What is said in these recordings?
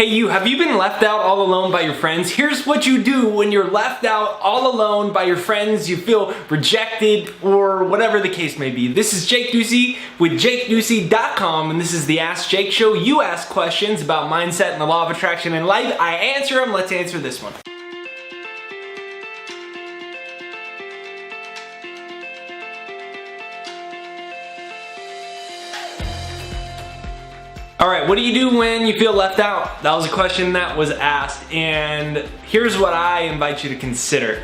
Hey you, have you been left out all alone by your friends? Here's what you do when you're left out all alone by your friends, you feel rejected or whatever the case may be. This is Jake Ducey with JakeDucey.com, and this is the Ask Jake Show. You ask questions about mindset and the law of attraction in life. I answer them. Let's answer this one. Alright, what do you do when you feel left out? That was a question that was asked, and here's what I invite you to consider.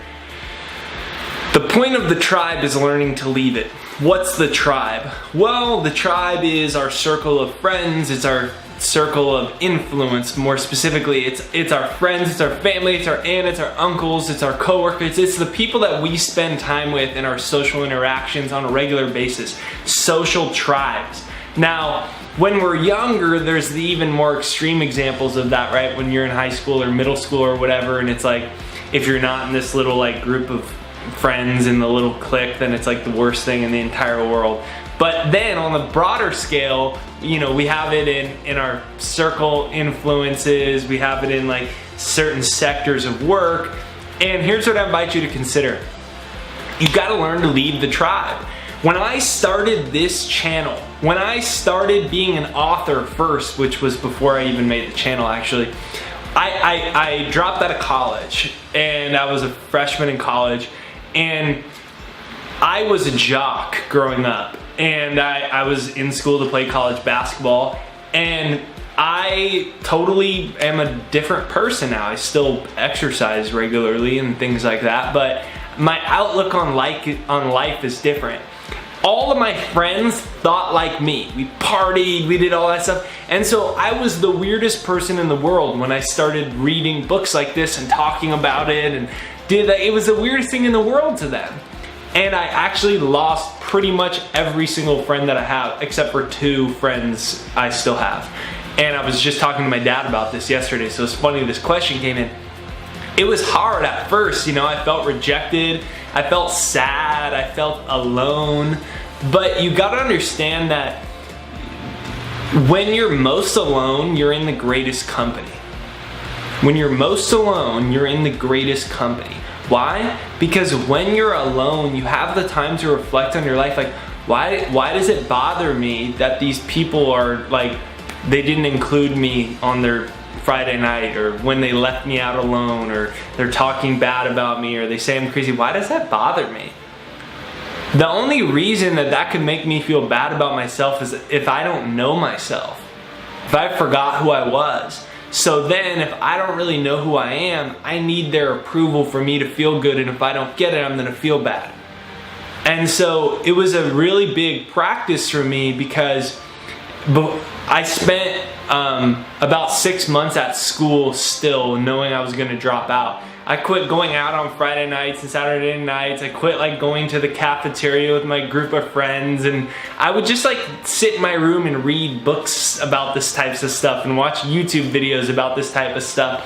The point of the tribe is learning to leave it. What's the tribe? Well, the tribe is our circle of friends, it's our circle of influence. More specifically, it's our friends, it's our family, it's our aunt, it's our uncles, it's our coworkers, it's the people that we spend time with in our social interactions on a regular basis. Social tribes. Now, when we're younger, there's the even more extreme examples of that, right? When you're in high school or middle school or whatever, and it's like, if you're not in this little like group of friends in the little clique, then it's like the worst thing in the entire world. But then on the broader scale, you know, we have it in our circle influences, we have it in like certain sectors of work, and here's what I invite you to consider. You've got to learn to leave the tribe. When I started this channel, when I started being an author first, which was before I even made the channel actually, I dropped out of college and I was a freshman in college, and I was a jock growing up, and I was in school to play college basketball, and I totally am a different person now. I still exercise regularly and things like that, but my outlook on life is different. All of my friends thought like me. We partied, we did all that stuff. And so I was the weirdest person in the world when I started reading books like this and talking about it and did that. It was the weirdest thing in the world to them. And I actually lost pretty much every single friend that I have, except for 2 friends I still have. And I was just talking to my dad about this yesterday, so it's funny this question came in. It was hard at first, you know, I felt rejected, I felt sad, I felt alone, but you gotta understand that when you're most alone, you're in the greatest company. When you're most alone, you're in the greatest company. Why? Because when you're alone, you have the time to reflect on your life, like, why does it bother me that these people are like, they didn't include me on their Friday night, or when they left me out alone, or they're talking bad about me, or they say I'm crazy. Why does that bother me? The only reason that could make me feel bad about myself is if I don't know myself, if I forgot who I was. So then if I don't really know who I am, I need their approval for me to feel good, and if I don't get it, I'm gonna feel bad. And so it was a really big practice for me, because I spent about 6 months at school still knowing I was gonna drop out. I quit going out on Friday nights and Saturday nights. I quit like going to the cafeteria with my group of friends, and I would just like sit in my room and read books about this types of stuff and watch YouTube videos about this type of stuff.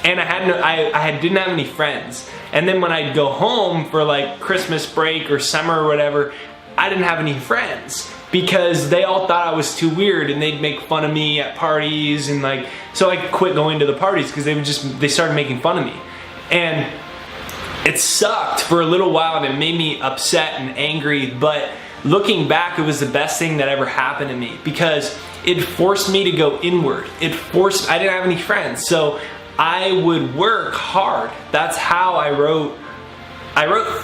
And I didn't have any friends. And then when I'd go home for like Christmas break or summer or whatever, I didn't have any friends, because they all thought I was too weird and they'd make fun of me at parties, and like, so I quit going to the parties because they started making fun of me. And it sucked for a little while, and it made me upset and angry, but looking back, it was the best thing that ever happened to me, because it forced me to go inward. I didn't have any friends, so I would work hard. That's how I wrote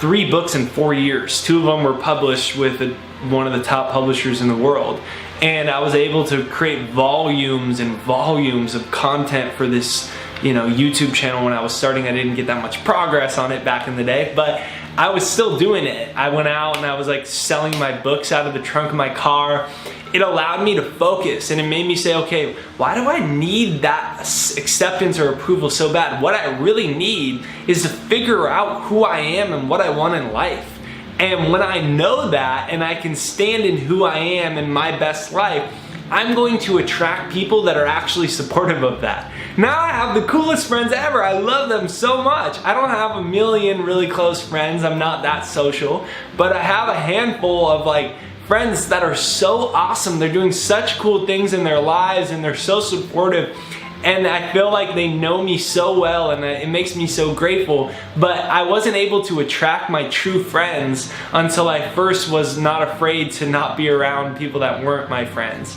3 books in 4 years. 2 of them were published with one of the top publishers in the world. And I was able to create volumes and volumes of content for this, you know, YouTube channel. When I was starting, I didn't get that much progress on it back in the day, but I was still doing it. I went out and I was like selling my books out of the trunk of my car. It allowed me to focus, and it made me say, okay, why do I need that acceptance or approval so bad? What I really need is to figure out who I am and what I want in life. And when I know that, and I can stand in who I am in my best life, I'm going to attract people that are actually supportive of that. Now I have the coolest friends ever. I love them so much. I don't have a million really close friends. I'm not that social, but I have a handful of like friends that are so awesome. They're doing such cool things in their lives, and they're so supportive. and I feel like they know me so well, and it makes me so grateful. But I wasn't able to attract my true friends until I first was not afraid to not be around people that weren't my friends.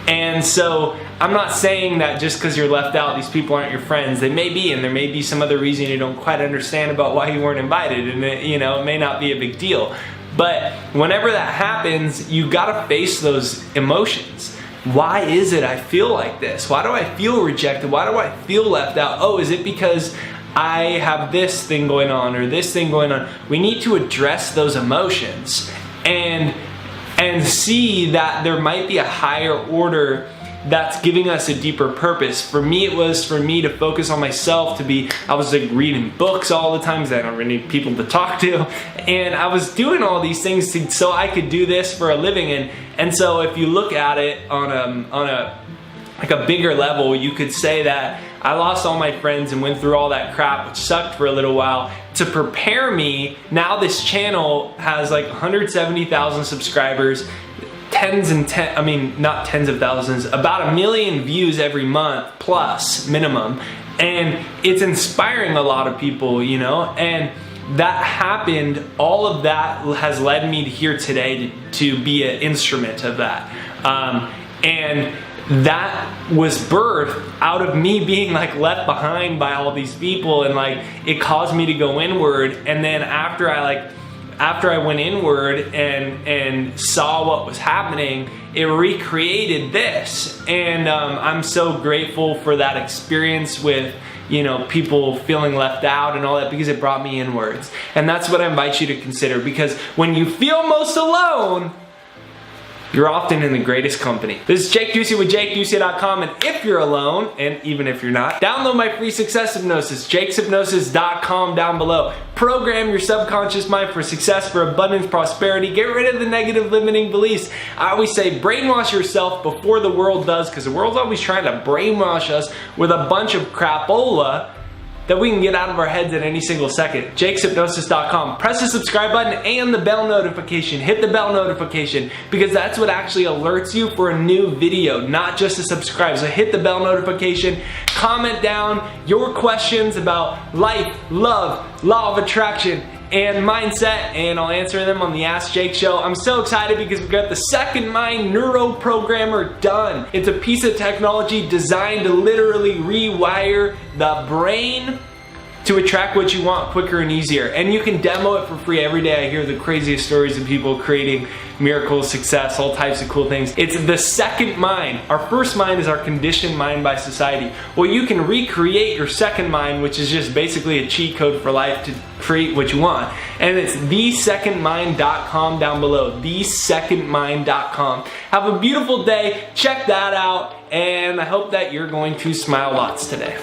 And so I'm not saying that just because you're left out, these people aren't your friends. They may be, and there may be some other reason you don't quite understand about why you weren't invited, and it may not be a big deal. But whenever that happens, you gotta face those emotions. Why is it I feel like this? Why do I feel rejected? Why do I feel left out? Oh, is it because I have this thing going on or this thing going on? We need to address those emotions and see that there might be a higher order that's giving us a deeper purpose. For me, it was for me to focus on myself, I was like reading books all the time because I don't really need people to talk to, and I was doing all these things so I could do this for a living. And so if you look at it on a bigger level, you could say that I lost all my friends and went through all that crap, which sucked for a little while, to prepare me. Now this channel has like 170,000 subscribers, not tens of thousands, about 1 million views every month plus minimum. And it's inspiring a lot of people, and that happened, all of that has led me to here today to be an instrument of that. And that was birthed out of me being like left behind by all these people, and like it caused me to go inward. And then after I went inward and saw what was happening, it recreated this. And I'm so grateful for that experience with people feeling left out and all that, because it brought me inwards. And that's what I invite you to consider, because when you feel most alone, you're often in the greatest company. This is Jake Ducey with JakeDucey.com, and if you're alone, and even if you're not, download my free success hypnosis, jakeshypnosis.com down below. Program your subconscious mind for success, for abundance, prosperity. Get rid of the negative limiting beliefs. I always say brainwash yourself before the world does, because the world's always trying to brainwash us with a bunch of crapola that we can get out of our heads at any single second. jakeshypnosis.com. Press the subscribe button and the bell notification. Hit the bell notification, because that's what actually alerts you for a new video, not just to subscribe. So hit the bell notification. Comment down your questions about life, love, law of attraction, and mindset, and I'll answer them on the Ask Jake Show. I'm so excited because we've got the Second Mind Neuro Programmer done. It's a piece of technology designed to literally rewire the brain to attract what you want quicker and easier. And you can demo it for free every day. I hear the craziest stories of people creating miracles, success, all types of cool things. It's the second mind. Our first mind is our conditioned mind by society. Well, you can recreate your second mind, which is just basically a cheat code for life to create what you want. And it's thesecondmind.com down below. Thesecondmind.com. Have a beautiful day. Check that out. And I hope that you're going to smile lots today.